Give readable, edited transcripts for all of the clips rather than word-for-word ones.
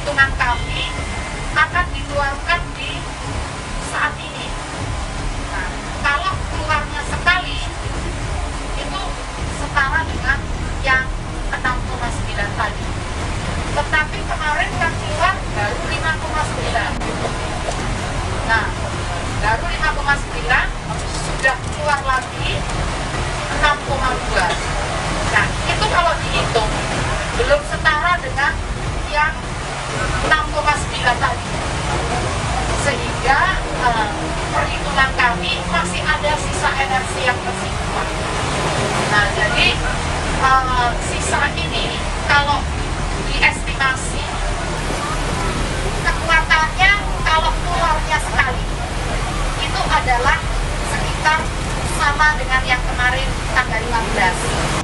perhitungan kami akan dikeluarkan di saat ini. Nah, kalau keluarnya sekali itu setara dengan yang 6,9 tadi. Tetapi kemarin yang keluar baru 5,9. Nah, baru 5,9 sudah keluar lagi 6,2. Nah, itu kalau dihitung belum setara dengan yang 6,9 tadi. Sehingga perhitungan kami masih ada sisa energi yang tersimpan. Nah, jadi sisa ini kalau diestimasi kekuatannya kalau keluarnya sekali itu adalah sekitar sama dengan yang kemarin tanggal 15.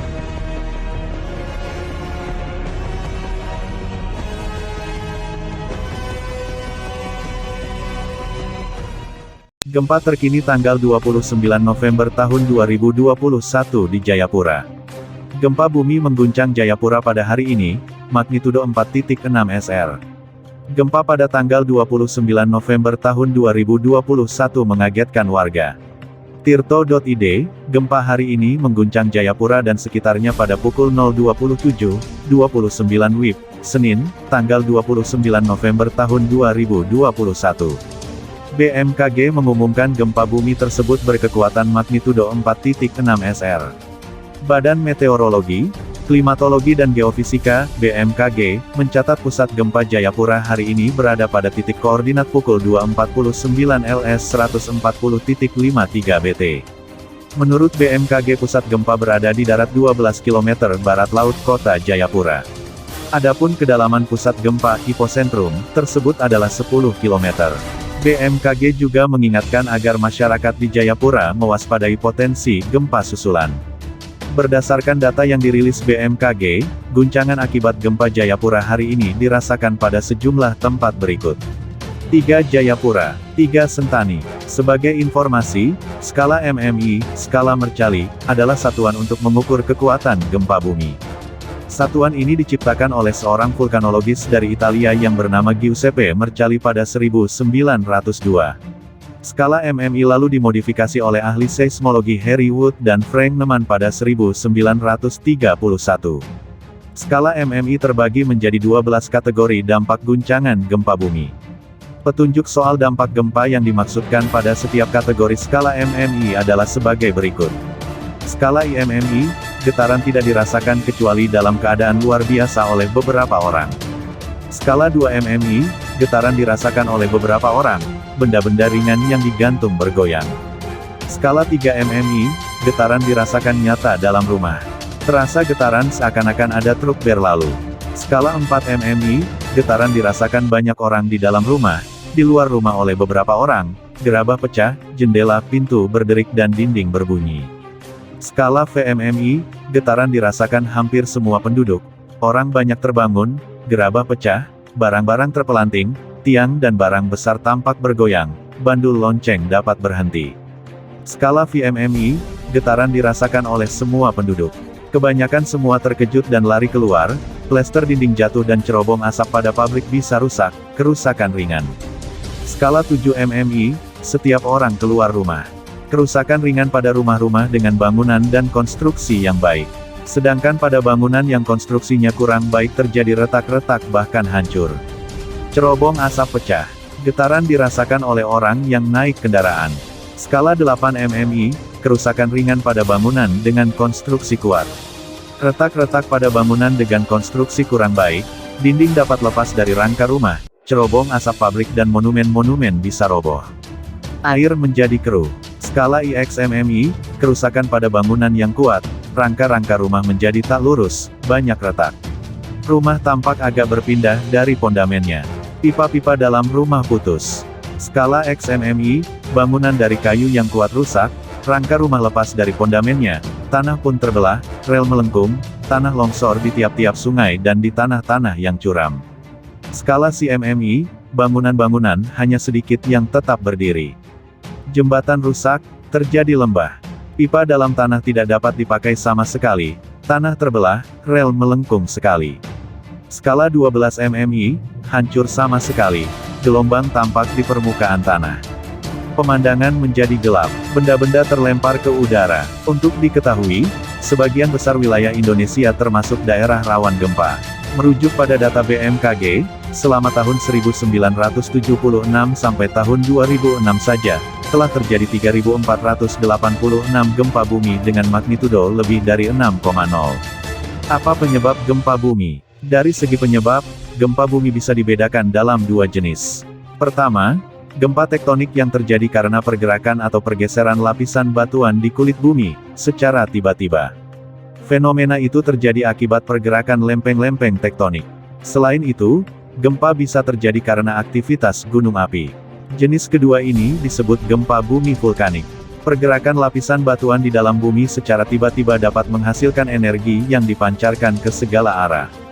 Gempa terkini tanggal 29 November tahun 2021 di Jayapura. Gempa bumi mengguncang Jayapura pada hari ini, magnitudo 4,6 SR. Gempa pada tanggal 29 November tahun 2021 mengagetkan warga. Tirto.id, gempa hari ini mengguncang Jayapura dan sekitarnya pada pukul 0.27:29 WIB, Senin, tanggal 29 November tahun 2021. BMKG mengumumkan gempa bumi tersebut berkekuatan magnitudo 4,6 SR. Badan Meteorologi, Klimatologi dan Geofisika, BMKG, mencatat pusat gempa Jayapura hari ini berada pada titik koordinat pukul 2.49 LS 140.53 BT. Menurut BMKG pusat gempa berada di darat 12 km barat laut kota Jayapura. Adapun kedalaman pusat gempa hipocentrum tersebut adalah 10 km. BMKG juga mengingatkan agar masyarakat di Jayapura mewaspadai potensi gempa susulan. Berdasarkan data yang dirilis BMKG, guncangan akibat gempa Jayapura hari ini dirasakan pada sejumlah tempat berikut. 3 Jayapura, 3 Sentani. Sebagai informasi, skala MMI, skala Mercalli, adalah satuan untuk mengukur kekuatan gempa bumi. Satuan ini diciptakan oleh seorang vulkanologis dari Italia yang bernama Giuseppe Mercalli pada 1902. Skala MMI lalu dimodifikasi oleh ahli seismologi Harry Wood dan Frank Newman pada 1931. Skala MMI terbagi menjadi 12 kategori dampak guncangan gempa bumi. Petunjuk soal dampak gempa yang dimaksudkan pada setiap kategori skala MMI adalah sebagai berikut. Skala IMMI, getaran tidak dirasakan kecuali dalam keadaan luar biasa oleh beberapa orang. Skala 2 MMI, getaran dirasakan oleh beberapa orang, benda-benda ringan yang digantung bergoyang. Skala 3 MMI, getaran dirasakan nyata dalam rumah. Terasa getaran seakan-akan ada truk berlalu. Skala 4 MMI, getaran dirasakan banyak orang di dalam rumah, di luar rumah oleh beberapa orang, gerabah pecah, jendela, pintu berderik dan dinding berbunyi. Skala VMMI, getaran dirasakan hampir semua penduduk. Orang banyak terbangun, gerabah pecah, barang-barang terpelanting, tiang dan barang besar tampak bergoyang, bandul lonceng dapat berhenti. Skala VMMI, getaran dirasakan oleh semua penduduk. Kebanyakan semua terkejut dan lari keluar, plester dinding jatuh dan cerobong asap pada pabrik bisa rusak, kerusakan ringan. Skala 7 MMI, setiap orang keluar rumah. Kerusakan ringan pada rumah-rumah dengan bangunan dan konstruksi yang baik. Sedangkan pada bangunan yang konstruksinya kurang baik terjadi retak-retak bahkan hancur. Cerobong asap pecah. Getaran dirasakan oleh orang yang naik kendaraan. Skala 8 MMI, kerusakan ringan pada bangunan dengan konstruksi kuat. Retak-retak pada bangunan dengan konstruksi kurang baik, dinding dapat lepas dari rangka rumah, cerobong asap pabrik dan monumen-monumen bisa roboh. Air menjadi keruh. Skala IXMMI, kerusakan pada bangunan yang kuat, rangka-rangka rumah menjadi tak lurus, banyak retak. Rumah tampak agak berpindah dari pondamennya. Pipa-pipa dalam rumah putus. Skala XMMI, bangunan dari kayu yang kuat rusak, rangka rumah lepas dari pondamennya, tanah pun terbelah, rel melengkung, tanah longsor di tiap-tiap sungai dan di tanah-tanah yang curam. Skala CMMI, bangunan-bangunan hanya sedikit yang tetap berdiri. Jembatan rusak, terjadi lembah. Pipa dalam tanah tidak dapat dipakai sama sekali, tanah terbelah, rel melengkung sekali. Skala 12 MMI, hancur sama sekali. Gelombang tampak di permukaan tanah. Pemandangan menjadi gelap, benda-benda terlempar ke udara. Untuk diketahui, sebagian besar wilayah Indonesia termasuk daerah rawan gempa. Merujuk pada data BMKG, selama tahun 1976 sampai tahun 2006 saja, telah terjadi 3.486 gempa bumi dengan magnitudo lebih dari 6,0. Apa penyebab gempa bumi? Dari segi penyebab, gempa bumi bisa dibedakan dalam dua jenis. Pertama, gempa tektonik yang terjadi karena pergerakan atau pergeseran lapisan batuan di kulit bumi, secara tiba-tiba. Fenomena itu terjadi akibat pergerakan lempeng-lempeng tektonik. Selain itu, gempa bisa terjadi karena aktivitas gunung api. Jenis kedua ini disebut gempa bumi vulkanik. Pergerakan lapisan batuan di dalam bumi secara tiba-tiba dapat menghasilkan energi yang dipancarkan ke segala arah.